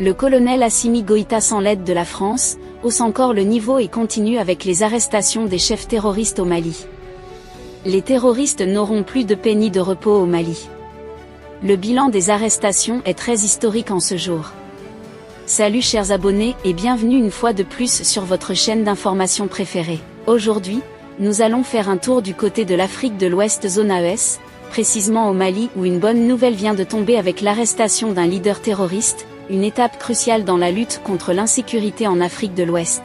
Le colonel Assimi Goïta, sans l'aide de la France, hausse encore le niveau et continue avec les arrestations des chefs terroristes au Mali. Les terroristes n'auront plus de paix ni de repos au Mali. Le bilan des arrestations est très historique en ce jour. Salut chers abonnés et bienvenue une fois de plus sur votre chaîne d'information préférée. Aujourd'hui, nous allons faire un tour du côté de l'Afrique de l'Ouest, zone AES, précisément au Mali où une bonne nouvelle vient de tomber avec l'arrestation d'un leader terroriste, une étape cruciale dans la lutte contre l'insécurité en Afrique de l'Ouest.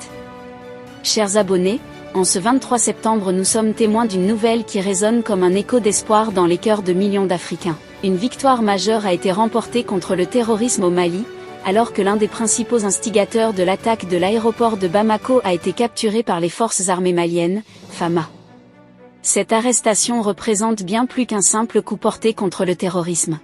Chers abonnés, en ce 23 septembre nous sommes témoins d'une nouvelle qui résonne comme un écho d'espoir dans les cœurs de millions d'Africains. Une victoire majeure a été remportée contre le terrorisme au Mali, alors que l'un des principaux instigateurs de l'attaque de l'aéroport de Bamako a été capturé par les forces armées maliennes, FAMA. Cette arrestation représente bien plus qu'un simple coup porté contre le terrorisme.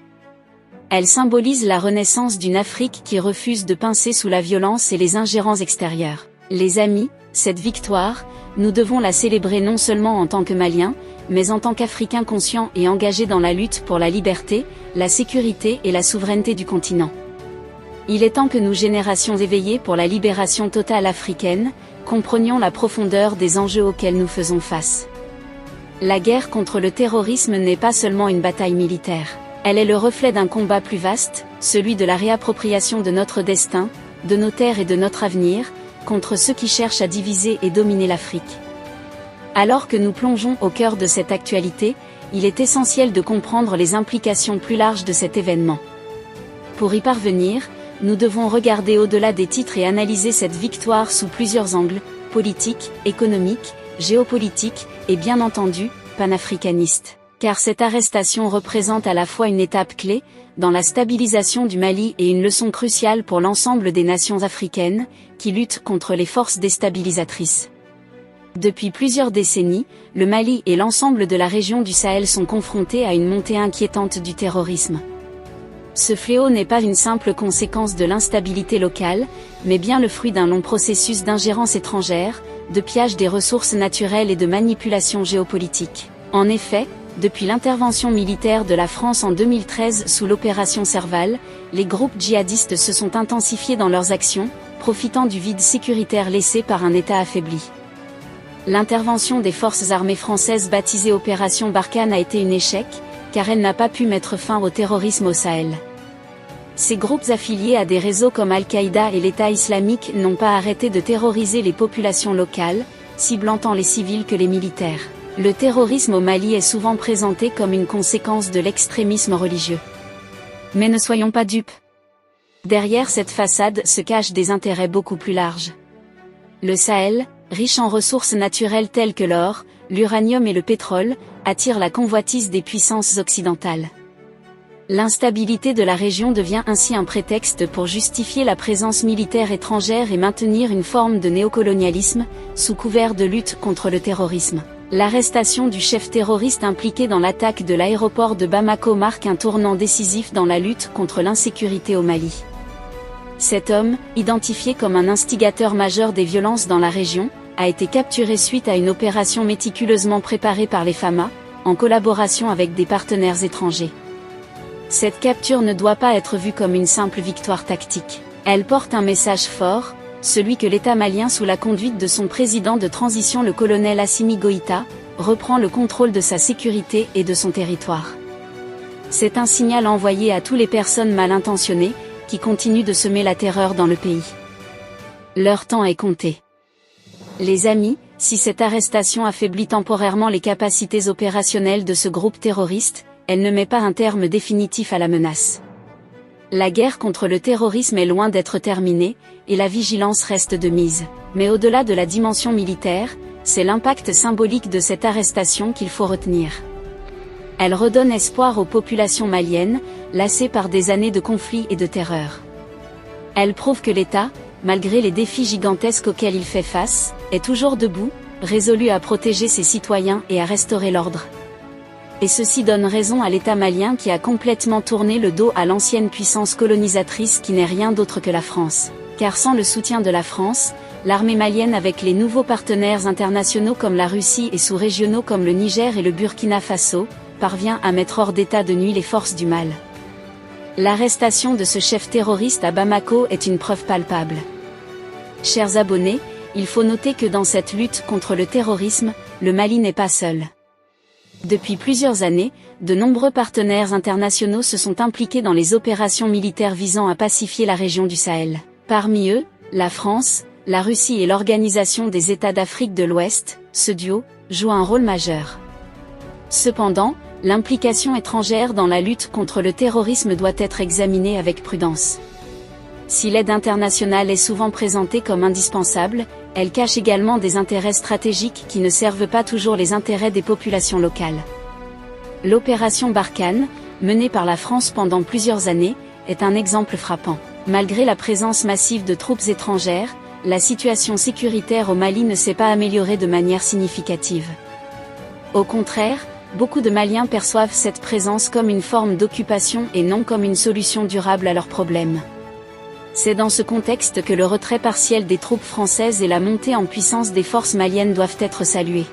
Elle symbolise la renaissance d'une Afrique qui refuse de pincer sous la violence et les ingérences extérieures. Les amis, cette victoire, nous devons la célébrer non seulement en tant que Maliens, mais en tant qu'Africains conscients et engagés dans la lutte pour la liberté, la sécurité et la souveraineté du continent. Il est temps que nous, générations éveillées pour la libération totale africaine, comprenions la profondeur des enjeux auxquels nous faisons face. La guerre contre le terrorisme n'est pas seulement une bataille militaire. Elle est le reflet d'un combat plus vaste, celui de la réappropriation de notre destin, de nos terres et de notre avenir, contre ceux qui cherchent à diviser et dominer l'Afrique. Alors que nous plongeons au cœur de cette actualité, il est essentiel de comprendre les implications plus larges de cet événement. Pour y parvenir, nous devons regarder au-delà des titres et analyser cette victoire sous plusieurs angles, politique, économique, géopolitique, et bien entendu, panafricaniste. Car cette arrestation représente à la fois une étape clé, dans la stabilisation du Mali et une leçon cruciale pour l'ensemble des nations africaines, qui luttent contre les forces déstabilisatrices. Depuis plusieurs décennies, le Mali et l'ensemble de la région du Sahel sont confrontés à une montée inquiétante du terrorisme. Ce fléau n'est pas une simple conséquence de l'instabilité locale, mais bien le fruit d'un long processus d'ingérence étrangère, de pillage des ressources naturelles et de manipulation géopolitique. En effet, depuis l'intervention militaire de la France en 2013 sous l'opération Serval, les groupes djihadistes se sont intensifiés dans leurs actions, profitant du vide sécuritaire laissé par un État affaibli. L'intervention des forces armées françaises baptisée Opération Barkhane a été un échec, car elle n'a pas pu mettre fin au terrorisme au Sahel. Ces groupes affiliés à des réseaux comme Al-Qaïda et l'État islamique n'ont pas arrêté de terroriser les populations locales, ciblant tant les civils que les militaires. Le terrorisme au Mali est souvent présenté comme une conséquence de l'extrémisme religieux. Mais ne soyons pas dupes. Derrière cette façade se cachent des intérêts beaucoup plus larges. Le Sahel, riche en ressources naturelles telles que l'or, l'uranium et le pétrole, attire la convoitise des puissances occidentales. L'instabilité de la région devient ainsi un prétexte pour justifier la présence militaire étrangère et maintenir une forme de néocolonialisme, sous couvert de lutte contre le terrorisme. L'arrestation du chef terroriste impliqué dans l'attaque de l'aéroport de Bamako marque un tournant décisif dans la lutte contre l'insécurité au Mali. Cet homme, identifié comme un instigateur majeur des violences dans la région, a été capturé suite à une opération méticuleusement préparée par les FAMA, en collaboration avec des partenaires étrangers. Cette capture ne doit pas être vue comme une simple victoire tactique. Elle porte un message fort, celui que l'État malien sous la conduite de son président de transition le colonel Assimi Goïta, reprend le contrôle de sa sécurité et de son territoire. C'est un signal envoyé à toutes les personnes mal intentionnées, qui continuent de semer la terreur dans le pays. Leur temps est compté. Les amis, si cette arrestation affaiblit temporairement les capacités opérationnelles de ce groupe terroriste, elle ne met pas un terme définitif à la menace. La guerre contre le terrorisme est loin d'être terminée, et la vigilance reste de mise. Mais au-delà de la dimension militaire, c'est l'impact symbolique de cette arrestation qu'il faut retenir. Elle redonne espoir aux populations maliennes, lassées par des années de conflits et de terreur. Elle prouve que l'État, malgré les défis gigantesques auxquels il fait face, est toujours debout, résolu à protéger ses citoyens et à restaurer l'ordre. Et ceci donne raison à l'État malien qui a complètement tourné le dos à l'ancienne puissance colonisatrice qui n'est rien d'autre que la France. Car sans le soutien de la France, l'armée malienne avec les nouveaux partenaires internationaux comme la Russie et sous-régionaux comme le Niger et le Burkina Faso, parvient à mettre hors d'état de nuit les forces du mal. L'arrestation de ce chef terroriste à Bamako est une preuve palpable. Chers abonnés, il faut noter que dans cette lutte contre le terrorisme, le Mali n'est pas seul. Depuis plusieurs années, de nombreux partenaires internationaux se sont impliqués dans les opérations militaires visant à pacifier la région du Sahel. Parmi eux, la France, la Russie et l'Organisation des États d'Afrique de l'Ouest, ce duo, joue un rôle majeur. Cependant, l'implication étrangère dans la lutte contre le terrorisme doit être examinée avec prudence. Si l'aide internationale est souvent présentée comme indispensable, elle cache également des intérêts stratégiques qui ne servent pas toujours les intérêts des populations locales. L'opération Barkhane, menée par la France pendant plusieurs années, est un exemple frappant. Malgré la présence massive de troupes étrangères, la situation sécuritaire au Mali ne s'est pas améliorée de manière significative. Au contraire, beaucoup de Maliens perçoivent cette présence comme une forme d'occupation et non comme une solution durable à leurs problèmes. C'est dans ce contexte que le retrait partiel des troupes françaises et la montée en puissance des forces maliennes doivent être salués.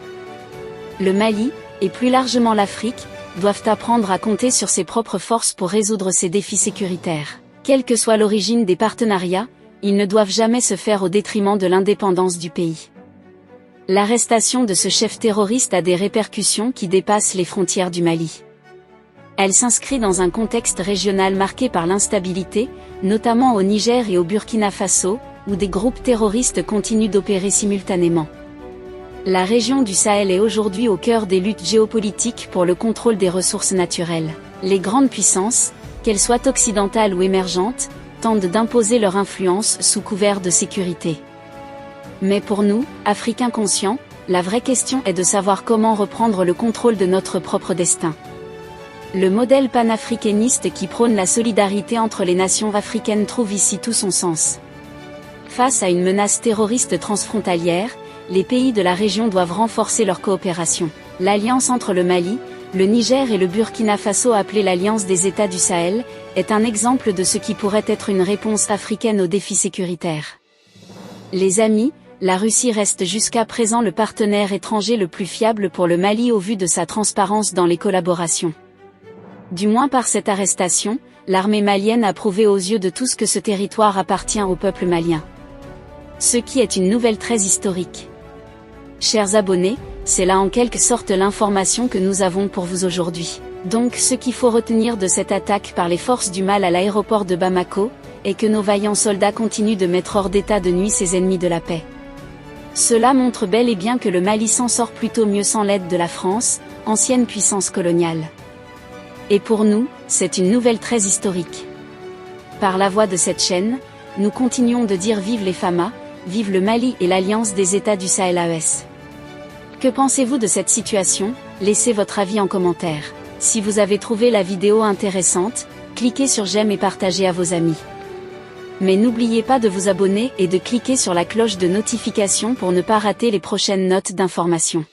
Le Mali, et plus largement l'Afrique, doivent apprendre à compter sur ses propres forces pour résoudre ces défis sécuritaires. Quelle que soit l'origine des partenariats, ils ne doivent jamais se faire au détriment de l'indépendance du pays. L'arrestation de ce chef terroriste a des répercussions qui dépassent les frontières du Mali. Elle s'inscrit dans un contexte régional marqué par l'instabilité, notamment au Niger et au Burkina Faso, où des groupes terroristes continuent d'opérer simultanément. La région du Sahel est aujourd'hui au cœur des luttes géopolitiques pour le contrôle des ressources naturelles. Les grandes puissances, qu'elles soient occidentales ou émergentes, tentent d'imposer leur influence sous couvert de sécurité. Mais pour nous, Africains conscients, la vraie question est de savoir comment reprendre le contrôle de notre propre destin. Le modèle panafricaniste qui prône la solidarité entre les nations africaines trouve ici tout son sens. Face à une menace terroriste transfrontalière, les pays de la région doivent renforcer leur coopération. L'alliance entre le Mali, le Niger et le Burkina Faso, appelée l'Alliance des États du Sahel, est un exemple de ce qui pourrait être une réponse africaine aux défis sécuritaires. Les amis, la Russie reste jusqu'à présent le partenaire étranger le plus fiable pour le Mali au vu de sa transparence dans les collaborations. Du moins par cette arrestation, l'armée malienne a prouvé aux yeux de tous que ce territoire appartient au peuple malien. Ce qui est une nouvelle très historique. Chers abonnés, c'est là en quelque sorte l'information que nous avons pour vous aujourd'hui. Donc ce qu'il faut retenir de cette attaque par les forces du mal à l'aéroport de Bamako, est que nos vaillants soldats continuent de mettre hors d'état de nuit ces ennemis de la paix. Cela montre bel et bien que le Mali s'en sort plutôt mieux sans l'aide de la France, ancienne puissance coloniale. Et pour nous, c'est une nouvelle très historique. Par la voix de cette chaîne, nous continuons de dire vive les FAMA, vive le Mali et l'Alliance des États du Sahel AES. Que pensez-vous de cette situation? Laissez votre avis en commentaire. Si vous avez trouvé la vidéo intéressante, cliquez sur j'aime et partagez à vos amis. Mais n'oubliez pas de vous abonner et de cliquer sur la cloche de notification pour ne pas rater les prochaines notes d'information.